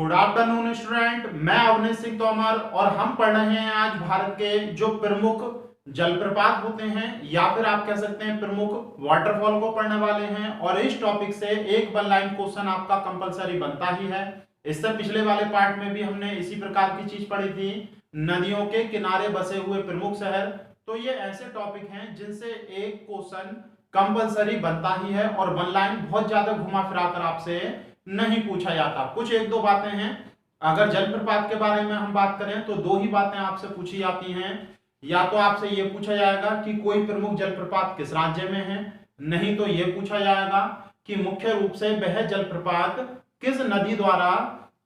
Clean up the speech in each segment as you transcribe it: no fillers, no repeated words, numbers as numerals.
Good afternoon student, मैं अवनीश सिंह तोमर और हम पढ़ रहे हैं आज भारत के जो प्रमुख जलप्रपात होते हैं या फिर आप कह सकते हैं प्रमुख वाटरफॉल को पढ़ने वाले हैं। और इस टॉपिक से एक वन लाइन क्वेश्चन आपका कंपलसरी बनता ही है। इससे पिछले वाले पार्ट में भी हमने इसी प्रकार की चीज पढ़ी थी, नदियों के किनारे बसे हुए प्रमुख शहर। तो ये ऐसे टॉपिक हैं जिनसे एक क्वेश्चन कंपलसरी बनता ही है और वन लाइन बहुत ज्यादा घुमा फिरा कर आपसे नहीं पूछा जाता। कुछ एक दो बातें हैं, अगर जलप्रपात के बारे में हम बात करें तो दो ही बातें आपसे पूछी जाती हैं। या तो आपसे यह पूछा जाएगा कि कोई प्रमुख जलप्रपात किस राज्य में है, नहीं तो यह पूछा जाएगा कि मुख्य रूप से वह जलप्रपात किस नदी द्वारा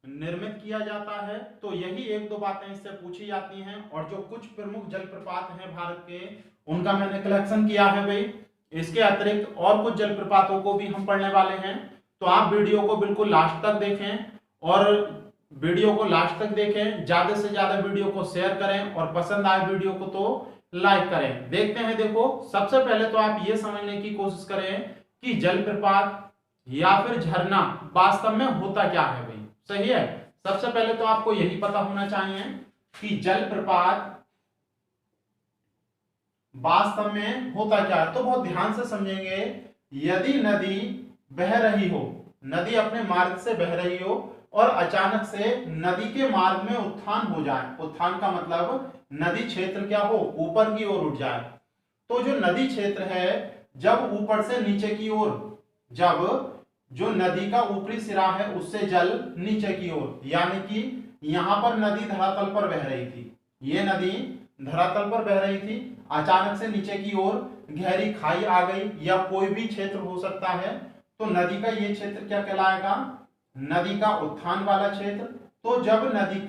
निर्मित किया जाता है। तो यही एक दो बातें इससे पूछी जाती हैं। और जो कुछ प्रमुख जलप्रपात हैं भारत के, उनका मैंने कलेक्शन किया है भाई। इसके अतिरिक्त और कुछ जलप्रपातों को भी हम पढ़ने वाले हैं। तो आप वीडियो को बिल्कुल लास्ट तक देखें और वीडियो को लास्ट तक देखें, ज्यादा से ज्यादा वीडियो को शेयर करें और पसंद आए वीडियो को तो लाइक करें। देखते हैं, देखो सबसे पहले तो आप ये समझने की कोशिश करें कि जलप्रपात या फिर झरना वास्तव में होता क्या है भाई। सही है, सबसे पहले तो आपको यही पता होना चाहिए कि जलप्रपात वास्तव में होता क्या है। तो बहुत ध्यान से समझेंगे। यदि नदी बह रही हो, नदी अपने मार्ग से बह रही हो और अचानक से नदी के मार्ग में उत्थान हो जाए, उत्थान का मतलब नदी क्षेत्र क्या हो, ऊपर की ओर उठ जाए। तो जो नदी क्षेत्र है जब ऊपर से नीचे की ओर, जब जो नदी का ऊपरी सिरा है उससे जल नीचे की ओर, यानी कि यहां पर नदी धरातल पर बह रही थी, ये नदी धरातल पर बह रही थी, अचानक से नीचे की ओर गहरी खाई आ गई या कोई भी क्षेत्र हो सकता है, तो नदी का ये क्षेत्र क्या कहलाएगा, नदी का उत्थान वाला क्षेत्र। तो जब नदी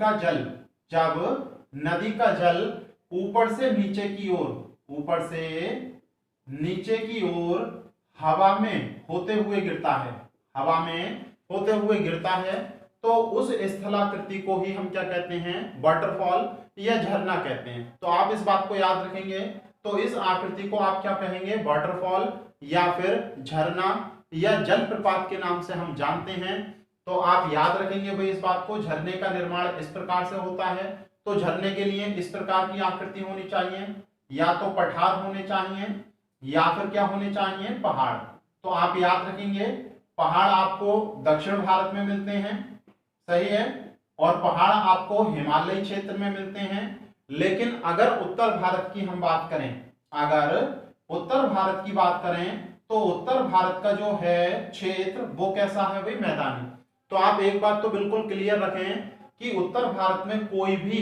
का जल ऊपर से नीचे की ओर, ऊपर से नीचे की ओर हवा में होते हुए गिरता है, हवा में होते हुए गिरता है, तो उस स्थलाकृति को ही हम क्या कहते हैं, वाटरफॉल या झरना कहते हैं। तो आप इस बात को याद रखेंगे। तो इस आकृति को आप क्या कहेंगे, वाटरफॉल या फिर झरना या जलप्रपात के नाम से हम जानते हैं। तो आप याद रखेंगे भाई इस बात को। झरने का निर्माण इस प्रकार से होता है। तो झरने के लिए इस प्रकार की आकृति होनी चाहिए, या तो पठार होने चाहिए या फिर क्या होने चाहिए, पहाड़। तो आप याद रखेंगे पहाड़ आपको दक्षिण भारत में मिलते हैं, सही है, और पहाड़ आपको हिमालयी क्षेत्र में मिलते हैं। लेकिन अगर उत्तर भारत की हम बात करें, अगर उत्तर भारत की बात करें तो उत्तर भारत का जो है क्षेत्र वो कैसा है भाई, मैदानी। तो आप एक बात तो बिल्कुल क्लियर रखें कि उत्तर भारत में कोई भी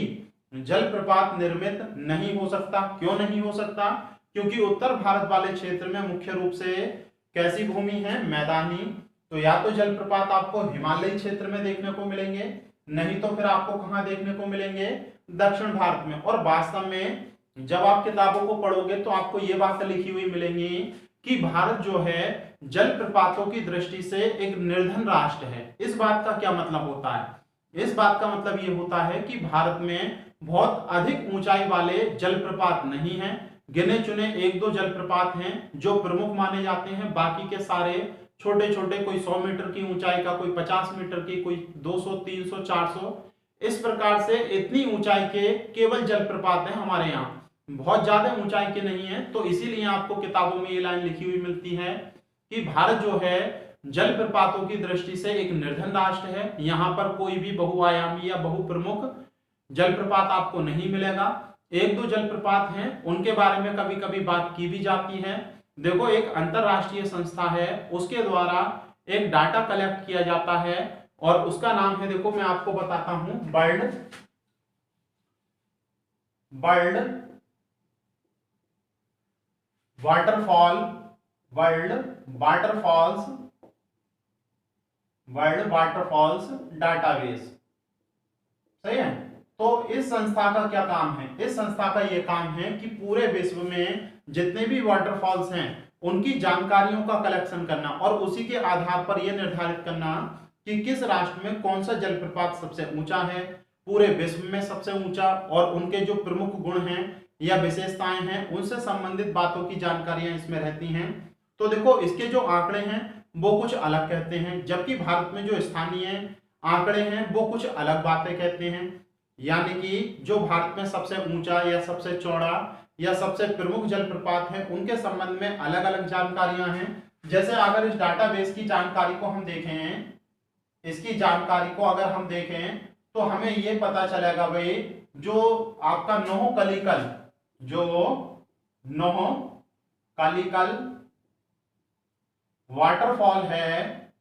जलप्रपात निर्मित नहीं हो सकता। क्यों नहीं हो सकता, क्योंकि उत्तर भारत वाले क्षेत्र में मुख्य रूप से कैसी भूमि है, मैदानी। तो या तो जलप्रपात आपको हिमालयी क्षेत्र में देखने को मिलेंगे, नहीं तो फिर आपको कहां देखने को मिलेंगे, दक्षिण भारत में। और वास्तव में जब आप किताबों को पढ़ोगे तो आपको ये बातें लिखी हुई मिलेंगी कि भारत जो है जलप्रपातों की दृष्टि से एक निर्धन राष्ट्र है। इस बात का क्या मतलब होता है, इस बात का मतलब ये होता है कि भारत में बहुत अधिक ऊंचाई वाले जलप्रपात नहीं हैं। गिने चुने एक दो जलप्रपात हैं जो प्रमुख माने जाते हैं, बाकी के सारे छोटे छोटे, कोई 100 मीटर की ऊंचाई का, कोई 50 मीटर की, कोई 200, 300, 400, इस प्रकार से इतनी ऊंचाई के केवल जलप्रपात हैं हमारे यहाँ, बहुत ज्यादा ऊंचाई के नहीं है। तो इसीलिए आपको किताबों में ये लाइन लिखी हुई मिलती है कि भारत जो है जलप्रपातों की दृष्टि से एक निर्धन राष्ट्र है। यहाँ पर कोई भी बहुआयामी या बहुप्रमुख जलप्रपात आपको नहीं मिलेगा। एक दो जलप्रपात हैं, उनके बारे में कभी कभी बात की भी जाती है। देखो, एक अंतरराष्ट्रीय संस्था है, उसके द्वारा एक डाटा कलेक्ट किया जाता है और उसका नाम है, देखो मैं आपको बताता हूं, वर्ल्ड वाटरफॉल्स डाटाबेस। सही है। तो इस संस्था का क्या काम है, इस संस्था का यह काम है कि पूरे विश्व में जितने भी वाटरफॉल्स हैं उनकी जानकारियों का कलेक्शन करना और उसी के आधार पर यह निर्धारित करना कि किस राष्ट्र में कौन सा जलप्रपात सबसे ऊंचा है, पूरे विश्व में सबसे ऊंचा, और उनके जो प्रमुख गुण हैं या विशेषताएं हैं उनसे संबंधित बातों की जानकारियां इसमें रहती हैं। तो देखो, इसके जो आंकड़े हैं वो कुछ अलग कहते हैं, जबकि भारत में जो स्थानीय आंकड़े हैं वो कुछ अलग बातें कहते हैं। यानी कि जो भारत में सबसे ऊंचा या सबसे चौड़ा या सबसे प्रमुख जलप्रपात है उनके संबंध में अलग अलग जानकारियां हैं। जैसे अगर इस डाटाबेस की जानकारी को हम देखें, इसकी जानकारी को अगर हम देखें तो हमें ये पता चलेगा भाई जो आपका नोहकलिकल, जो नोहकलिकल वाटरफॉल है,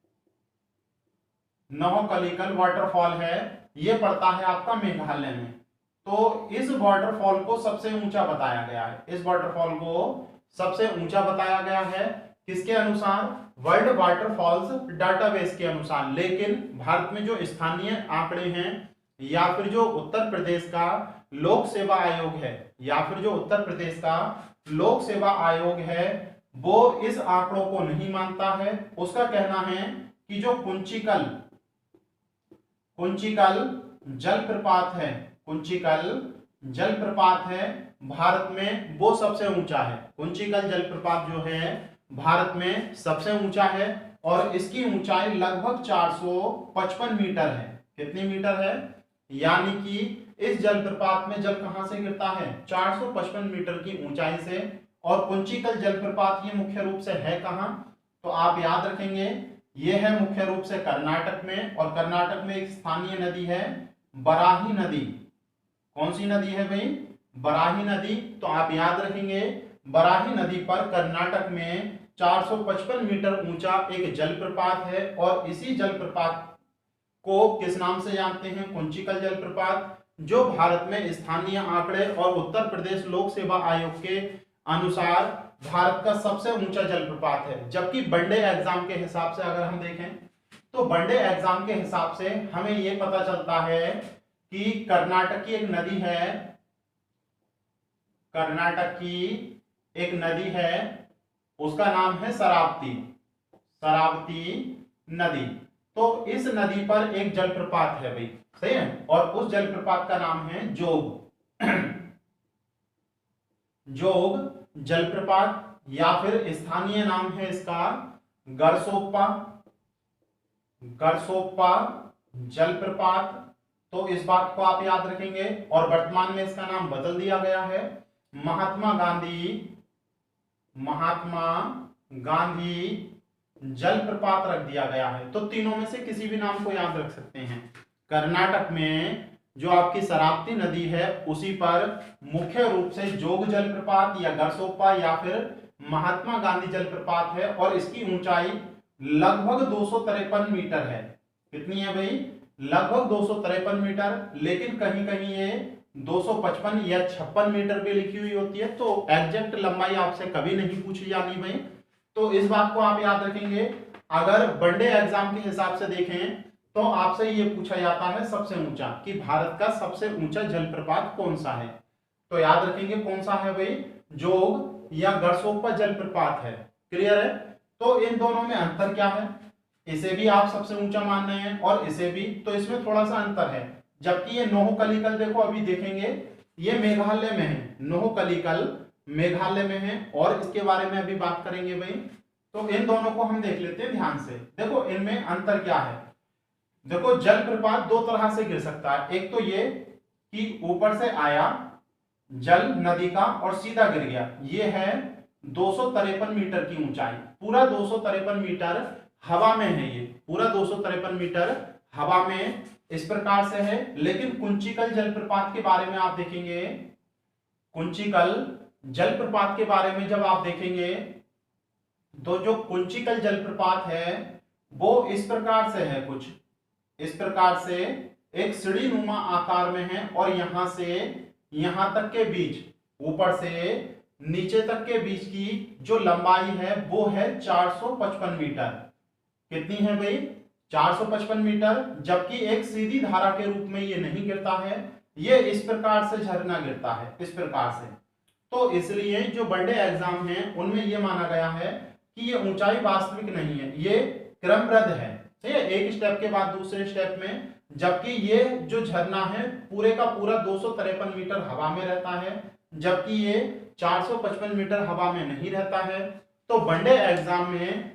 नोहकलिकल वाटरफॉल है, ये पड़ता है आपका मेघालय में। तो इस वाटरफॉल को सबसे ऊंचा बताया गया है, इस वाटरफॉल को सबसे ऊंचा बताया गया है किसके अनुसार? वर्ल्ड वाटरफॉल्स डाटाबेस के अनुसार। लेकिन भारत में जो स्थानीय आंकड़े हैं या फिर जो उत्तर प्रदेश का लोक सेवा आयोग है, या फिर जो उत्तर प्रदेश का लोक सेवा आयोग है वो इस आंकड़ों को नहीं मानता है। उसका कहना है कि जो कुंचिकल जलप्रपात है, कुंचिकल जलप्रपात है भारत में वो सबसे ऊंचा है। कुंचिकल जलप्रपात जो है भारत में सबसे ऊंचा है और इसकी ऊंचाई लगभग 455 मीटर है। कितनी मीटर है? यानी कि इस जलप्रपात में जल कहां से गिरता है? 455 मीटर की ऊंचाई से। और कुंचिकल जलप्रपात ये मुख्य रूप से है कहां? तो आप याद रखेंगे ये है मुख्य रूप से कर्नाटक में, और कर्नाटक में एक स्थानीय नदी है बराही नदी। कौन सी नदी है भाई? बराही नदी। तो आप याद रखेंगे बराही नदी पर कर्नाटक में 455 मीटर ऊंचा एक जलप्रपात है और इसी जलप्रपात को किस नाम से जानते हैं? कुंचिकल जलप्रपात, जो भारत में स्थानीय आंकड़े और उत्तर प्रदेश लोक सेवा आयोग के अनुसार भारत का सबसे ऊंचा जलप्रपात है। जबकि वनडे एग्जाम के हिसाब से अगर हम देखें तो वनडे एग्जाम के हिसाब से हमें यह पता चलता है कि कर्नाटक की एक नदी है, कर्नाटक की एक नदी है उसका नाम है शरावती, शरावती नदी। तो इस नदी पर एक जलप्रपात है भाई, सही है, और उस जलप्रपात का नाम है जोग जोग जलप्रपात, या फिर स्थानीय नाम है इसका गरसोप्पा, गरसोप्पा जलप्रपात। तो इस बात को आप याद रखेंगे। और वर्तमान में इसका नाम बदल दिया गया है, महात्मा गांधी जलप्रपात रख दिया गया है। तो तीनों में से किसी भी नाम को याद रख सकते हैं। कर्नाटक में जो आपकी शरावती नदी है उसी पर मुख्य रूप से जोग जलप्रपात या गरसोप्पा या फिर महात्मा गांधी जलप्रपात है और इसकी ऊंचाई लगभग 253 मीटर है। कितनी है भाई? लगभग 253 मीटर, लेकिन कहीं कहीं ये 255 या 56 मीटर भी लिखी हुई होती है। तो एग्जैक्ट लंबाई आपसे कभी नहीं पूछी जानी भाई। तो इस बात को आप याद रखेंगे। अगर वनडे एग्जाम के हिसाब से देखें तो आपसे ये पूछा जाता है सबसे ऊंचा, कि भारत का सबसे ऊंचा जलप्रपात कौन सा है। तो याद रखेंगे कौन सा है भाई? जोग या गरसोप्पा जलप्रपात है। क्लियर है? तो इन दोनों में अंतर क्या है? इसे भी आप सबसे ऊंचा मान रहे हैं और इसे भी, तो इसमें थोड़ा सा अंतर है। जबकि ये नोहकलिकल देखो अभी देखेंगे ये मेघालय में है, नोहकलिकल मेघालय में है और इसके बारे में अभी बात करेंगे भाई। तो इन दोनों को हम देख लेते हैं ध्यान से। देखो इनमें अंतर क्या है। देखो जलप्रपात दो तरह से गिर सकता है। एक तो ये कि ऊपर से आया जल नदी का और सीधा गिर गया, ये है 253 मीटर की ऊंचाई, पूरा 253 मीटर हवा में है, ये पूरा 253 मीटर हवा में इस प्रकार से है। लेकिन कुंचिकल जलप्रपात के बारे में आप देखेंगे, कुंचिकल जलप्रपात के बारे में जब आप देखेंगे तो जो कुंचिकल जलप्रपात है वो इस प्रकार से है, कुछ इस प्रकार से एक सीढ़ी नुमा आकार में है और यहां से यहां तक के बीच, ऊपर से नीचे तक के बीच की जो लंबाई है वो है 455 मीटर। कितनी है भाई? 455 मीटर। जबकि एक सीधी धारा के रूप में ये नहीं गिरता है, ये इस प्रकार से झरना गिरता है, इस प्रकार से। तो इसलिए जो वनडे एग्जाम है उनमें यह माना गया है कि ये ऊंचाई वास्तविक नहीं है, ये क्रमबद्ध है, ठीक है, एक स्टेप के बाद दूसरे स्टेप में। जबकि ये जो झरना है पूरे का पूरा 253 मीटर हवा में रहता है, जबकि ये 455 मीटर हवा में नहीं रहता है। तो वनडे एग्जाम में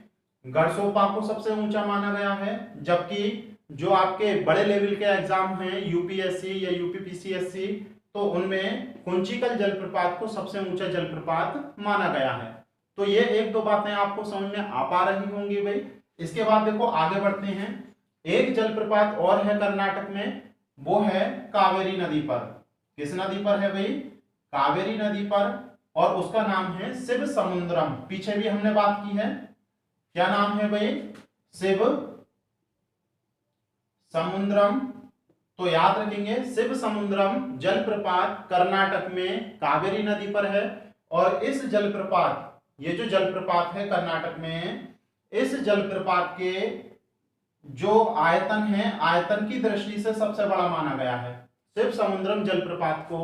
गरसोप्पा को सबसे ऊंचा माना गया है, जबकि जो आपके बड़े लेवल के एग्जाम हैं यूपीएससी या यूपीपीसीएससी, तो उनमें कुंचिकल जलप्रपात को सबसे ऊंचा जलप्रपात माना गया है। तो ये एक दो बातें आपको समझ में आ पा रही होंगी भाई। इसके बाद देखो आगे बढ़ते हैं। एक जलप्रपात और है कर्नाटक में, वो है कावेरी नदी पर। किस नदी पर है भाई? कावेरी नदी पर, और उसका नाम है शिव समुद्रम। पीछे भी हमने बात की है, क्या नाम है भाई? शिव समुद्रम। तो याद रखेंगे शिव समुद्रम जलप्रपात कर्नाटक में कावेरी नदी पर है। और इस जलप्रपात, ये जो जलप्रपात है कर्नाटक में, इस जलप्रपात के जो आयतन है, आयतन की दृष्टि से सबसे बड़ा माना गया है। शिव समुद्रम जलप्रपात को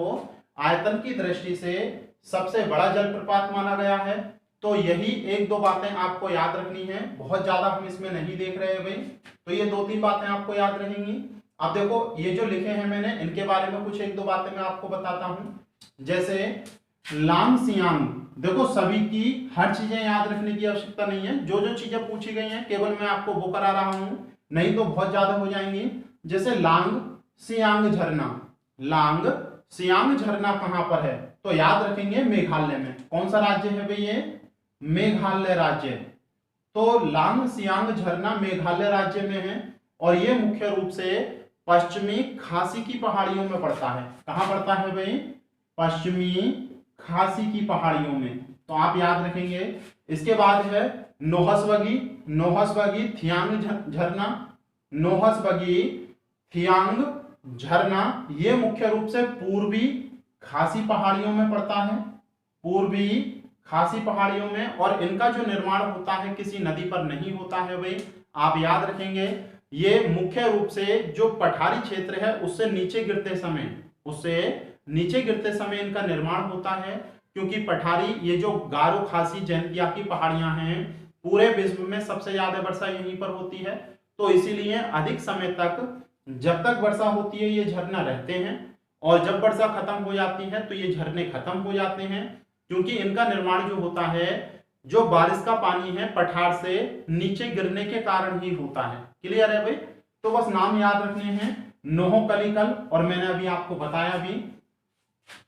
आयतन की दृष्टि से सबसे बड़ा जलप्रपात माना गया है। तो यही एक दो बातें आपको याद रखनी है, बहुत ज्यादा हम इसमें नहीं देख रहे हैं भाई। तो ये दो तीन बातें आपको याद रहेंगी। अब देखो ये जो लिखे हैं मैंने, इनके बारे में कुछ एक दो बातें मैं आपको बताता हूं। जैसे लांग सियांग, देखो सभी की हर चीजें याद रखने की आवश्यकता नहीं है, जो जो चीजें पूछी गई हैं केवल मैं आपको वो करा रहा हूं, नहीं तो बहुत ज्यादा हो जाएंगी। जैसे लांग सियांग झरना, लांग सियांग झरना कहां पर है? तो याद रखेंगे मेघालय में। कौन सा राज्य है भाई ये? मेघालय राज्य। तो लांग सियांग झरना मेघालय राज्य में है, और ये मुख्य रूप से पश्चिमी खासी की पहाड़ियों में पड़ता है। कहां पड़ता है भाई? पश्चिमी खासी की पहाड़ियों में। तो आप याद रखेंगे। इसके बाद है नोहसबगी, नोहसबगी थियांग झरना, नोहसबगी थियांग झरना, ये मुख्य रूप से पूर्वी खासी पहाड़ियों में पड़ता है, पूर्वी खासी पहाड़ियों में। और इनका जो निर्माण होता है किसी नदी पर नहीं होता है भाई, आप याद रखेंगे। ये मुख्य रूप से जो पठारी क्षेत्र है उससे नीचे गिरते समय, उससे नीचे गिरते समय इनका निर्माण होता है। क्योंकि पठारी, ये जो गारो खासी जैंतिया की पहाड़ियां हैं, पूरे विश्व में सबसे ज्यादा वर्षा यहीं पर होती है। तो इसीलिए अधिक समय तक, जब तक वर्षा होती है, ये झरना रहते हैं, और जब वर्षा खत्म हो जाती है तो ये झरने खत्म हो जाते हैं। क्योंकि इनका निर्माण जो होता है, जो बारिश का पानी है पठार से नीचे गिरने के कारण ही होता है। क्लियर है भाई? तो बस नाम याद रखने हैं, नोहोकलिकल। और मैंने अभी आपको बताया भी,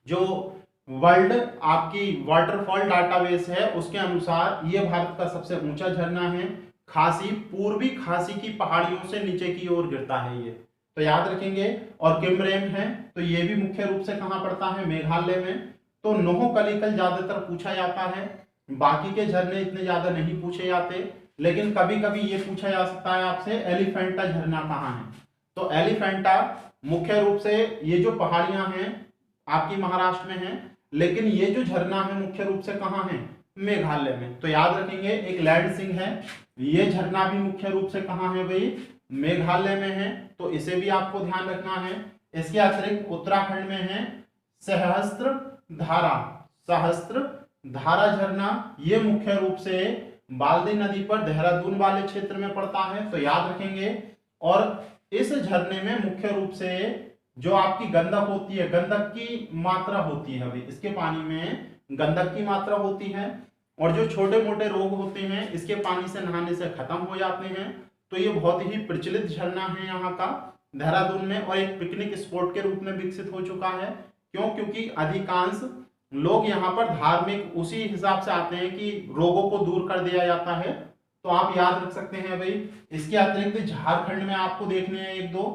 जो वर्ल्ड आपकी वाटरफॉल डाटाबेस है उसके अनुसार ये भारत का सबसे ऊंचा झरना है। खासी, पूर्वी खासी की पहाड़ियों से नीचे की ओर गिरता है ये, तो याद रखेंगे। और किमरेम है, तो ये भी मुख्य रूप से कहां पड़ता है? मेघालय में। तो नोहोकलिकल ज्यादातर पूछा जाता है, बाकी के झरने इतने ज्यादा नहीं पूछे जाते। लेकिन कभी कभी ये पूछा जा सकता है आपसे, एलिफेंटा झरना कहाँ है? तो एलिफेंटा मुख्य रूप से ये जो पहाड़ियां हैं आपकी महाराष्ट्र में है, लेकिन ये जो झरना है मुख्य रूप से कहाँ है? मेघालय में। तो याद रखेंगे। एक लैंड सिंह है, ये झरना भी मुख्य रूप से कहाँ है भाई? मेघालय में है, तो इसे भी आपको ध्यान रखना है। इसके अतिरिक्त उत्तराखंड में है सहस्त्र धारा, सहस्त्र धारा झरना, ये मुख्य रूप से बाल्दी नदी पर देहरादून वाले क्षेत्र में पड़ता है, तो याद रखेंगे। और इस झरने में मुख्य रूप से जो आपकी गंधक होती है, गंधक की मात्रा होती है भाई, इसके पानी में गंधक की मात्रा होती है। और जो छोटे मोटे रोग होते हैं इसके पानी से नहाने से खत्म हो जाते हैं। तो ये बहुत ही प्रचलित झरना है यहाँ का देहरादून में, और एक पिकनिक स्पॉट के रूप में विकसित हो चुका है। क्यों? क्योंकि अधिकांश लोग यहाँ पर धार्मिक उसी हिसाब से आते हैं कि रोगों को दूर कर दिया जाता है। तो आप याद रख सकते हैं भाई। इसके अतिरिक्त झारखंड में आपको देखने हैं एक दो।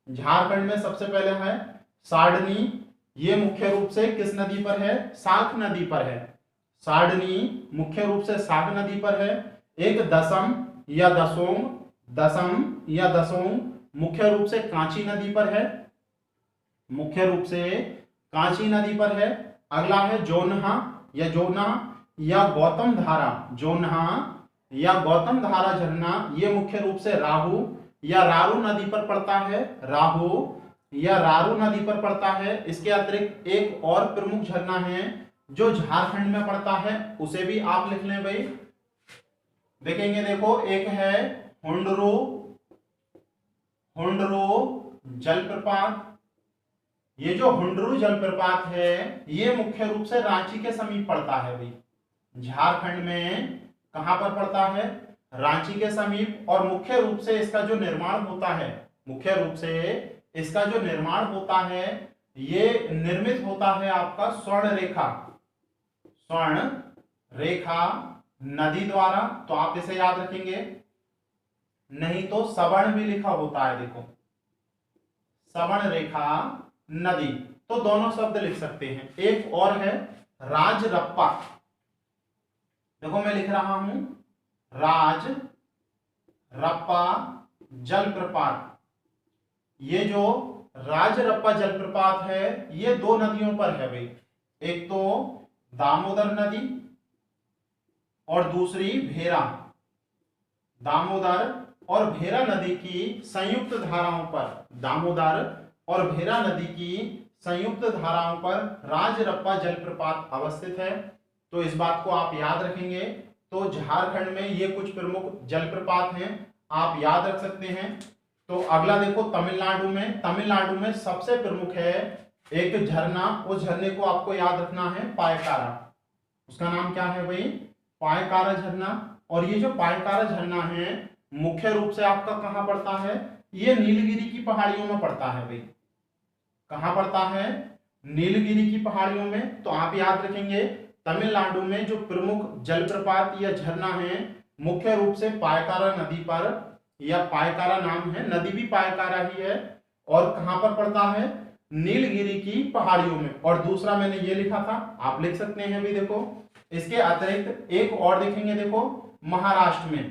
झारखंड में सबसे पहले है साडनी, ये मुख्य रूप से किस नदी पर है? साख नदी पर है। साडनी मुख्य रूप से साख नदी पर है। एक दसम या दसोंग, दसम या दसोंग मुख्य रूप से कांची नदी पर है, मुख्य रूप से कांची नदी पर है। अगला है जोन्हा या जोना या गौतम धारा, जोन्हा या गौतम धारा झरना, ये मुख्य रूप से राहू या रारू नदी पर पड़ता है, राहू या रारू नदी पर पड़ता है। इसके अतिरिक्त एक और प्रमुख झरना है जो झारखंड में पड़ता है, उसे भी आप लिख लें भाई। देखेंगे, देखो एक है हुंडरू, हुंडरू जलप्रपात। ये जो हुंडरू जलप्रपात है ये मुख्य रूप से रांची के समीप पड़ता है भाई। झारखंड में कहां पर पड़ता है? रांची के समीप। और मुख्य रूप से इसका जो निर्माण होता है मुख्य रूप से इसका जो निर्माण होता है ये निर्मित होता है आपका स्वर्ण रेखा नदी द्वारा, तो आप इसे याद रखेंगे। नहीं तो सवर्ण भी लिखा होता है, देखो सवर्ण रेखा नदी, तो दोनों शब्द लिख सकते हैं। एक और है राजरप्पा, देखो मैं लिख रहा हूं राजरप्पा जलप्रपात। ये जो राजरप्पा जलप्रपात है ये दो नदियों पर है भाई, एक तो दामोदर नदी और दूसरी भेरा। दामोदर और भेरा नदी की संयुक्त धाराओं पर, दामोदर और भेरा नदी की संयुक्त धाराओं पर राजरप्पा जलप्रपात अवस्थित है। तो इस बात को आप याद रखेंगे। तो झारखंड में ये कुछ प्रमुख जलप्रपात हैं, आप याद रख सकते हैं। तो अगला देखो तमिलनाडु में सबसे प्रमुख है एक झरना, उस झरने को आपको याद रखना है पायकारा। उसका नाम क्या है भाई? पायकारा झरना। और ये जो पायकारा झरना है मुख्य रूप से आपका कहां पड़ता है? ये नीलगिरी की पहाड़ियों में पड़ता है भाई। कहां पड़ता है? नीलगिरी की पहाड़ियों में। तो आप याद रखेंगे तमिलनाडु में जो प्रमुख जलप्रपात या झरना है मुख्य रूप से पायकारा नदी पर, या पायकारा नाम है, नदी भी पायकारा ही है, और कहां पर पड़ता है? नीलगिरी की पहाड़ियों में। और दूसरा मैंने ये लिखा था, आप लिख सकते हैं भी। देखो इसके अतिरिक्त एक और देखेंगे, देखो महाराष्ट्र में,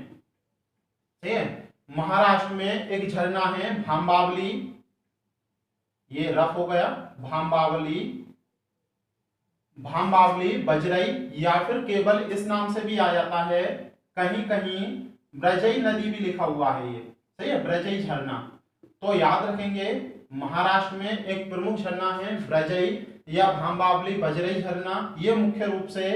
ठीक है, महाराष्ट्र में एक झरना है भांबावली, ये रफ हो गया, भांबावली बजरई, या फिर केवल इस नाम से भी आ जाता है, कहीं कहीं ब्रजई नदी भी लिखा हुआ है, ये सही है, ब्रजई झरना। तो याद रखेंगे महाराष्ट्र में एक प्रमुख झरना है ब्रजई या भांबावली बजरई झरना। ये मुख्य रूप से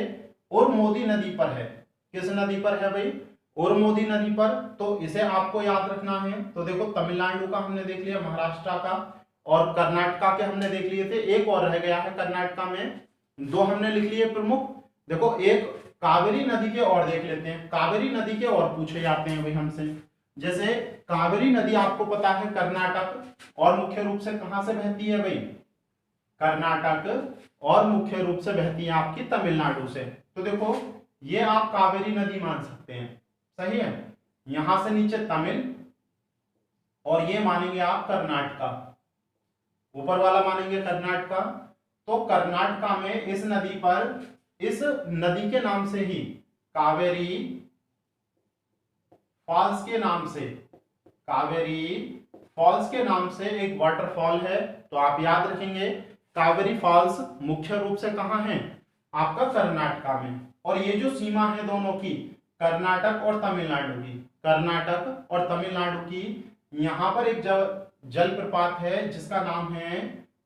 उरमोदी नदी पर है। किस नदी पर है भाई? उरमोदी नदी पर। तो इसे आपको याद रखना है। तो देखो तमिलनाडु का हमने देख लिया, महाराष्ट्र का और कर्नाटका के हमने देख लिए थे, एक और रह गया है कर्नाटका में, दो हमने लिख लिए प्रमुख। देखो एक कावेरी नदी के और देख लेते हैं, कावेरी नदी के और पूछे जाते हैं भाई हमसे। जैसे कावेरी नदी आपको पता है कर्नाटक और मुख्य रूप से कहां से बहती है भाई? कर्नाटक, और मुख्य रूप से बहती है आपकी तमिलनाडु से। तो देखो ये आप कावेरी नदी मान सकते हैं, सही है। यहां से नीचे तमिल, और ये मानेंगे आप कर्नाटका, ऊपर वाला मानेंगे कर्नाटका। तो कर्नाटका में इस नदी पर, इस नदी के नाम से ही कावेरी फॉल्स के नाम से, कावेरी फॉल्स के नाम से एक वाटरफॉल है। तो आप याद रखेंगे कावेरी फॉल्स मुख्य रूप से कहां है? आपका कर्नाटका में। और ये जो सीमा है दोनों की, कर्नाटक और तमिलनाडु की, कर्नाटक और तमिलनाडु की, यहां पर एक जलप्रपात है जिसका नाम है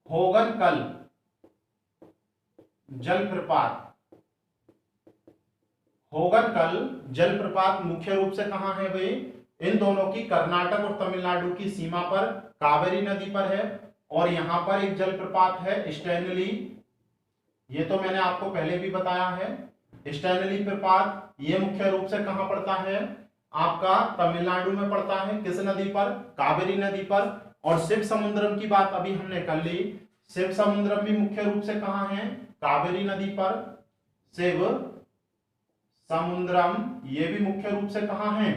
होगनकल जलप्रपात। होगनकल जलप्रपात मुख्य रूप से कहां है भाई? इन दोनों की, कर्नाटक और तमिलनाडु की सीमा पर, कावेरी नदी पर है। और यहां पर एक जलप्रपात है स्टैनली, ये तो मैंने आपको पहले भी बताया है। स्टैनली प्रपात ये मुख्य रूप से कहां पड़ता है? आपका तमिलनाडु में पड़ता है। किस नदी पर? कावेरी नदी पर। और शिव समुद्रम की बात अभी हमने कर ली, शिव समुद्रम भी मुख्य रूप से कहां है? कावेरी नदी पर। शिव समुद्रम ये भी मुख्य रूप से कहां है?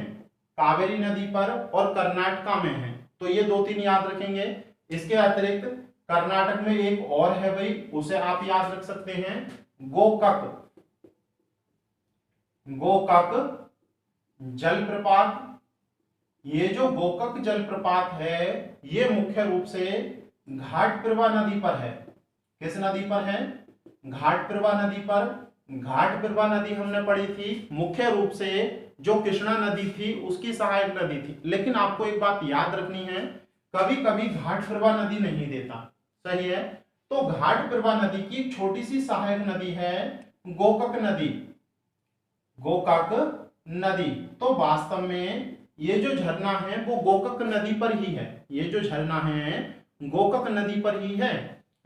कावेरी नदी पर, और कर्नाटका में है। तो ये दो तीन याद रखेंगे। इसके अतिरिक्त कर्नाटक में एक और है भाई, उसे आप याद रख सकते हैं, गोकक जलप्रपात। ये जो गोकक जलप्रपात है ये मुख्य रूप से घाटप्रभा नदी पर है। किस नदी पर है? घाटप्रभा नदी पर। घाटप्रभा नदी हमने पढ़ी थी, मुख्य रूप से जो कृष्णा नदी थी उसकी सहायक नदी थी। लेकिन आपको एक बात याद रखनी है, कभी कभी घाटप्रभा नदी नहीं देता, सही है। तो घाटप्रभा नदी की छोटी सी सहायक नदी है गोकक नदी, गोकक नदी। तो वास्तव में ये जो झरना है वो गोकक नदी पर ही है, ये जो झरना है गोकक नदी पर ही है।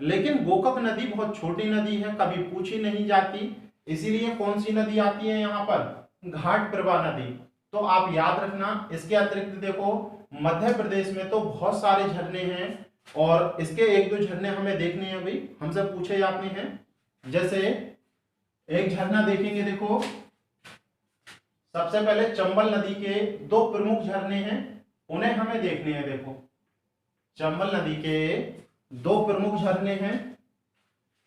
लेकिन गोकक नदी बहुत छोटी नदी है, कभी पूछी नहीं जाती, इसीलिए कौन सी नदी आती है यहाँ पर? घाटप्रभा नदी। तो आप याद रखना। इसके अतिरिक्त देखो मध्य प्रदेश में तो बहुत सारे झरने हैं और इसके एक दो झरने हमें देखने हैं भाई, हमसे पूछे जाते हैं। जैसे एक झरना देखेंगे, देखो सबसे पहले चंबल नदी के दो प्रमुख झरने हैं, उन्हें हमें देखने हैं। देखो चंबल नदी के दो प्रमुख झरने हैं।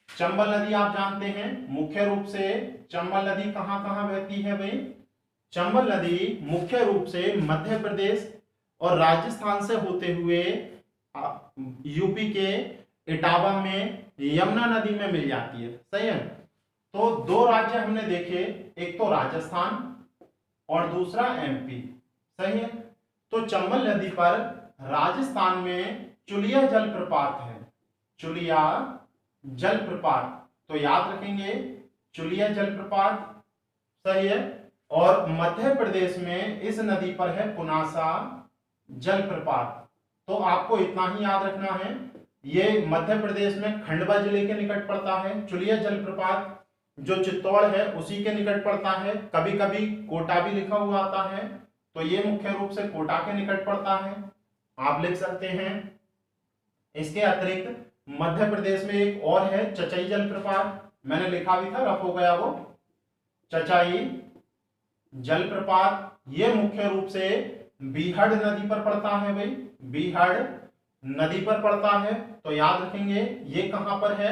चंबल नदी आप जानते हैं मुख्य रूप से चंबल नदी कहां कहां बहती है भाई? चंबल नदी मुख्य रूप से मध्य प्रदेश और राजस्थान से होते हुए यूपी के इटावा में यमुना नदी में मिल जाती है। सही है। तो दो राज्य हमने देखे, एक तो राजस्थान और दूसरा एमपी। सही है। तो चंबल नदी पर राजस्थान में चुलिया जलप्रपात है, चुलिया जलप्रपात, तो याद रखेंगे चुलिया जलप्रपात। सही है। और मध्य प्रदेश में इस नदी पर है पुनासा जलप्रपात। तो आपको इतना ही याद रखना है, ये मध्य प्रदेश में खंडवा जिले के निकट पड़ता है। चुलिया जलप्रपात जो चित्तौड़ है उसी के निकट पड़ता है। कभी कभी कोटा भी लिखा हुआ आता है, तो ये मुख्य रूप से कोटा के निकट पड़ता है, आप लिख सकते हैं। इसके अतिरिक्त मध्य प्रदेश में एक और है चचाई जलप्रपात, मैंने लिखा भी था, रफ हो गया वो, चचाई जलप्रपात। ये मुख्य रूप से बीहड़ नदी पर पड़ता है भाई, बीहड़ नदी पर पड़ता है, तो याद रखेंगे ये कहां पर है?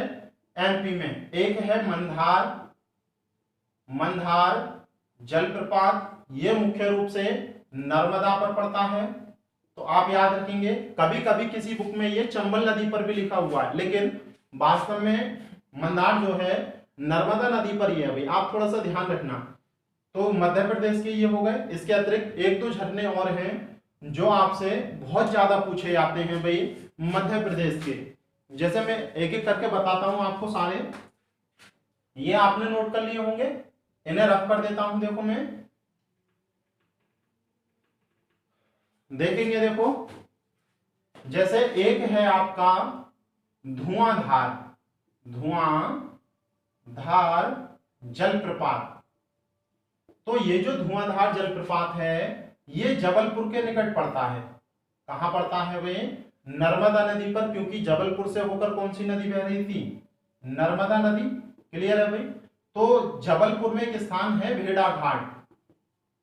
एमपी में। एक है मंधार, मंधार जलप्रपात, ये मुख्य रूप से नर्मदा पर पड़ता है, तो आप याद रखेंगे। कभी कभी किसी बुक में ये चंबल नदी पर भी लिखा हुआ है, लेकिन वास्तव में मंदार जो है नर्मदा नदी पर ही है भाई, आप थोड़ा सा ध्यान रखना। तो मध्य प्रदेश के ये हो गए। इसके अतिरिक्त एक दो झरने और हैं जो आपसे बहुत ज्यादा पूछे जाते हैं भाई मध्य प्रदेश के। जैसे मैं एक एक करके बताता हूं आपको सारे, ये आपने नोट कर लिए होंगे, इन्हें रफ कर देता हूं। देखो मैं देखेंगे, देखो जैसे एक है आपका धुआंधार, धुआंधार जलप्रपात। तो ये जो धुआंधार जलप्रपात है ये जबलपुर के निकट पड़ता है। कहां पड़ता है वे? नर्मदा नदी पर, क्योंकि जबलपुर से होकर कौन सी नदी बह रही थी? नर्मदा नदी। क्लियर है भाई? तो जबलपुर में एक स्थान है भेड़ा घाट,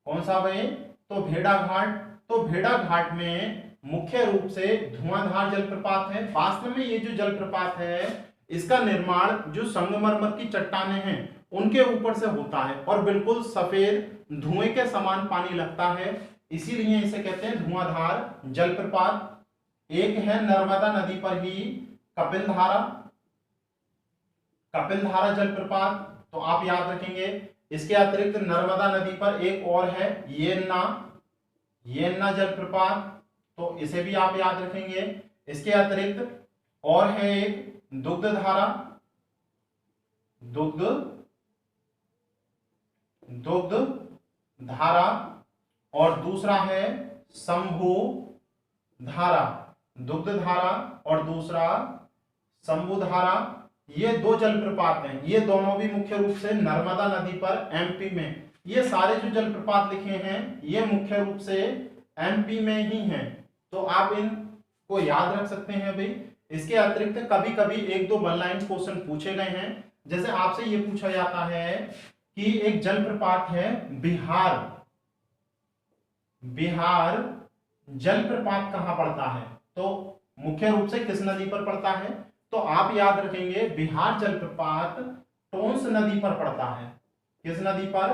कौन सा भाई? तो भेड़ा घाट। तो भेड़ा घाट में मुख्य रूप से धुआंधार जलप्रपात है। वास्तव में ये जो जलप्रपात है इसका निर्माण जो संगमरमर की चट्टानें हैं उनके ऊपर से होता है और बिल्कुल सफेद धुएं के समान पानी लगता है, इसीलिए इसे कहते हैं धुआंधार जलप्रपात। एक है नर्मदा नदी पर ही कपिलधारा, कपिलधारा जलप्रपात, तो आप याद रखेंगे। इसके अतिरिक्त नर्मदा नदी पर एक और है येन्ना, येन्ना जलप्रपात, तो इसे भी आप याद रखेंगे। इसके अतिरिक्त और है एक दुग्धधारा, दुग्ध धारा, और दूसरा है शंभु धारा, दुग्ध धारा और दूसरा शंभु धारा। ये दो जलप्रपात हैं, ये दोनों भी मुख्य रूप से नर्मदा नदी पर एमपी में। ये सारे जो जलप्रपात लिखे हैं ये मुख्य रूप से एमपी में ही हैं, तो आप इनको याद रख सकते हैं भाई। इसके अतिरिक्त कभी कभी एक दो वन लाइन क्वेश्चन पूछे गए हैं। जैसे आपसे ये पूछा जाता है कि एक जलप्रपात है बिहार, बिहार जलप्रपात कहां पड़ता है? तो मुख्य रूप से किस नदी पर पड़ता है? तो आप याद रखेंगे बिहार जलप्रपात टोंस नदी पर पड़ता है। किस नदी पर?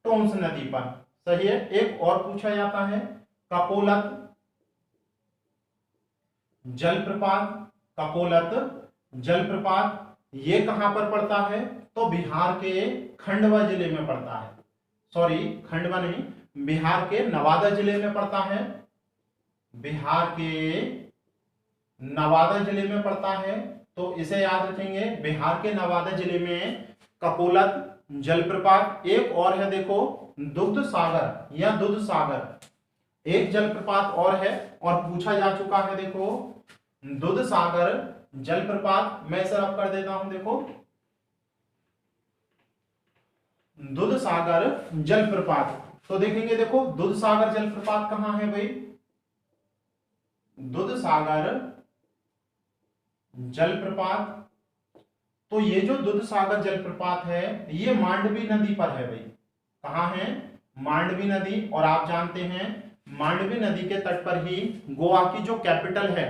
टोंस नदी पर। सही है। एक और पूछा जाता है कपोलत जलप्रपात, कपोलत जलप्रपात ये कहां पर पड़ता है? तो बिहार के खंडवा जिले में पड़ता है, सॉरी खंडवा नहीं, बिहार के नवादा जिले में पड़ता है, बिहार के नवादा जिले में पड़ता है, तो इसे याद रखेंगे बिहार के नवादा जिले में कपोलत जलप्रपात। एक और है देखो दुग्ध सागर या दूध सागर, एक जलप्रपात और है और पूछा जा चुका है, देखो दूध सागर जलप्रपात। मैं इसे रफ कर देता हूं, देखो दूध सागर जलप्रपात। तो देखेंगे, देखो दूधसागर जलप्रपात कहाँ है भाई, दूधसागर जलप्रपात। तो ये जो दूधसागर जलप्रपात है ये मांडवी नदी पर है भाई। कहाँ है, मांडवी नदी। और आप जानते हैं मांडवी नदी के तट पर ही गोवा की जो कैपिटल है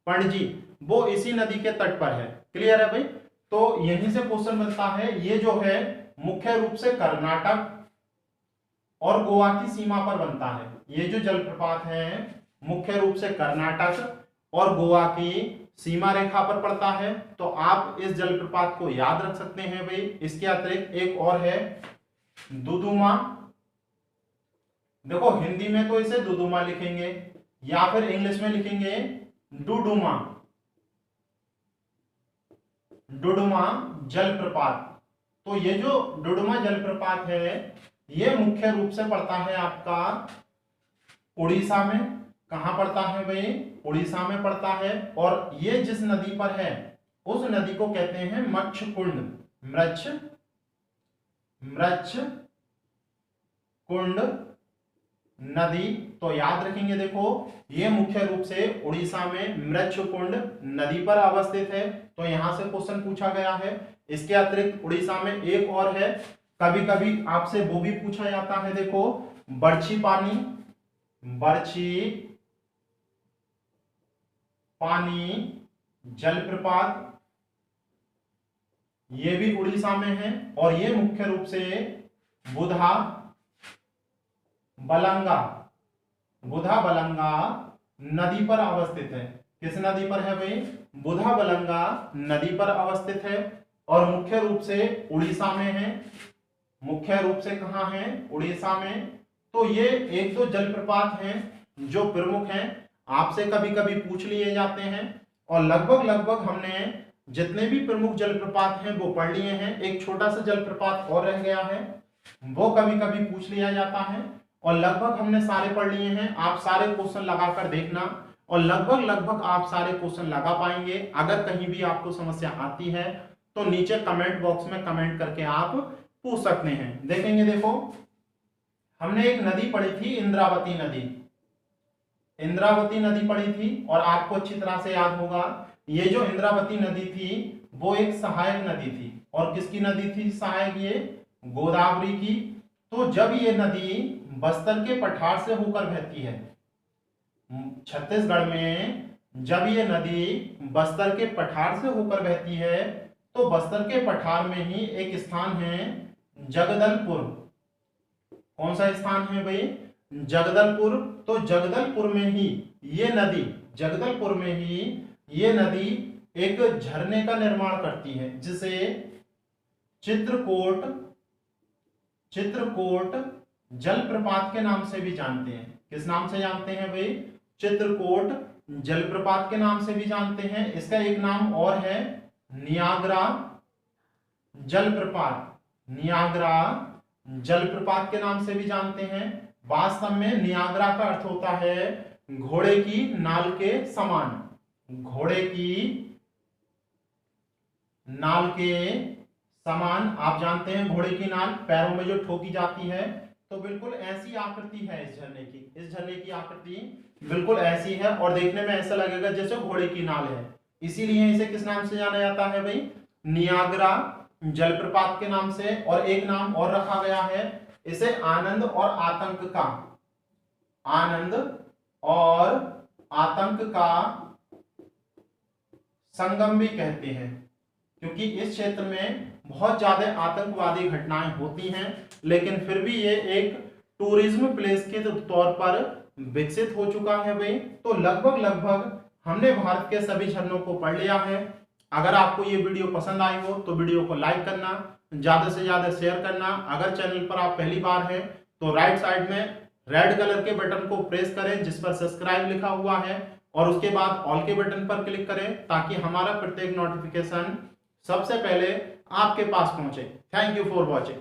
पणजी, वो इसी नदी के तट पर है। क्लियर है भाई। तो यहीं से क्वेश्चन बनता है, ये जो है मुख्य रूप से कर्नाटक और गोवा की सीमा पर बनता है। ये जो जलप्रपात है मुख्य रूप से कर्नाटक और गोवा की सीमा रेखा पर पड़ता है। तो आप इस जलप्रपात को याद रख सकते हैं भाई। इसके अतिरिक्त एक और है दुदुमा। देखो हिंदी में तो इसे दुदुमा लिखेंगे या फिर इंग्लिश में लिखेंगे डुडुमा, डुडुमा जलप्रपात। तो ये जो डुडुमा जलप्रपात है ये मुख्य रूप से पड़ता है आपका उड़ीसा में। कहां पड़ता है भाई, उड़ीसा में पड़ता है। और ये जिस नदी पर है उस नदी को कहते हैं मच्छकुंड, मृच्छकुंड नदी। तो याद रखेंगे, देखो ये मुख्य रूप से उड़ीसा में मृच्छकुंड नदी पर अवस्थित है। तो यहां से क्वेश्चन पूछा गया है। इसके अतिरिक्त उड़ीसा में एक और है, कभी कभी आपसे वो भी पूछा जाता है, देखो बरछी पानी जलप्रपात। ये भी उड़ीसा में है और ये मुख्य रूप से बुधा बलंगा नदी पर अवस्थित है। किस नदी पर है भाई, बुधा बलंगा नदी पर अवस्थित है और मुख्य रूप से उड़ीसा में है। मुख्य रूप से कहां है, उड़ीसा में। तो ये एक दो जलप्रपात हैं जो प्रमुख हैं, आपसे कभी कभी पूछ लिए जाते हैं। और लगभग हमने जितने भी प्रमुख जलप्रपात हैं वो पढ़ लिए हैं। एक छोटा सा जलप्रपात और रह गया है, वो कभी कभी पूछ लिया जाता है। और लगभग हमने सारे पढ़ लिए हैं। आप सारे क्वेश्चन लगाकर देखना और लगभग आप सारे क्वेश्चन लगा पाएंगे। अगर कहीं भी आपको समस्या आती है तो नीचे कमेंट बॉक्स में कमेंट करके आप पूछ सकते हैं। देखेंगे, देखो हमने एक नदी पढ़ी थी इंद्रावती नदी पढ़ी थी और आपको अच्छी तरह से याद होगा ये जो इंद्रावती नदी थी वो एक सहायक नदी थी। और किसकी नदी थी सहायक, ये गोदावरी की। तो जब ये नदी बस्तर के पठार से होकर बहती है, छत्तीसगढ़ में जब ये नदी बस्तर के पठार से होकर बहती है तो बस्तर के पठार में ही एक स्थान है जगदलपुर। कौन सा स्थान है भाई, जगदलपुर। तो जगदलपुर में ही ये नदी एक झरने का निर्माण करती है जिसे चित्रकोट जलप्रपात के नाम से भी जानते हैं। किस नाम से जानते हैं भाई, चित्रकोट जलप्रपात के नाम से भी जानते हैं। इसका एक नाम और है नियाग्रा जलप्रपात के नाम से भी जानते हैं। वास्तव में नियाग्रा का अर्थ होता है घोड़े की नाल के समान, आप जानते हैं घोड़े की नाल पैरों में जो ठोकी जाती है। तो बिल्कुल ऐसी आकृति है इस झरने की आकृति बिल्कुल ऐसी है और देखने में ऐसा लगेगा जैसे घोड़े की नाल है। इसीलिए इसे किस नाम से जाना जाता है भाई, नियाग्रा जलप्रपात के नाम से। और एक नाम और रखा गया है इसे आनंद और आतंक का संगम भी कहते हैं, क्योंकि इस क्षेत्र में बहुत ज्यादा आतंकवादी घटनाएं होती हैं। लेकिन फिर भी ये एक टूरिज्म प्लेस के तौर पर विकसित हो चुका है भाई। तो लगभग हमने भारत के सभी झरनों को पढ़ लिया है। अगर आपको ये वीडियो पसंद आई हो तो वीडियो को लाइक करना, ज्यादा से ज्यादा शेयर करना। अगर चैनल पर आप पहली बार हैं तो राइट साइड में रेड कलर के बटन को प्रेस करें जिस पर सब्सक्राइब लिखा हुआ है और उसके बाद ऑल के बटन पर क्लिक करें ताकि हमारा प्रत्येक नोटिफिकेशन सबसे पहले आपके पास पहुंचे। Thank you for watching.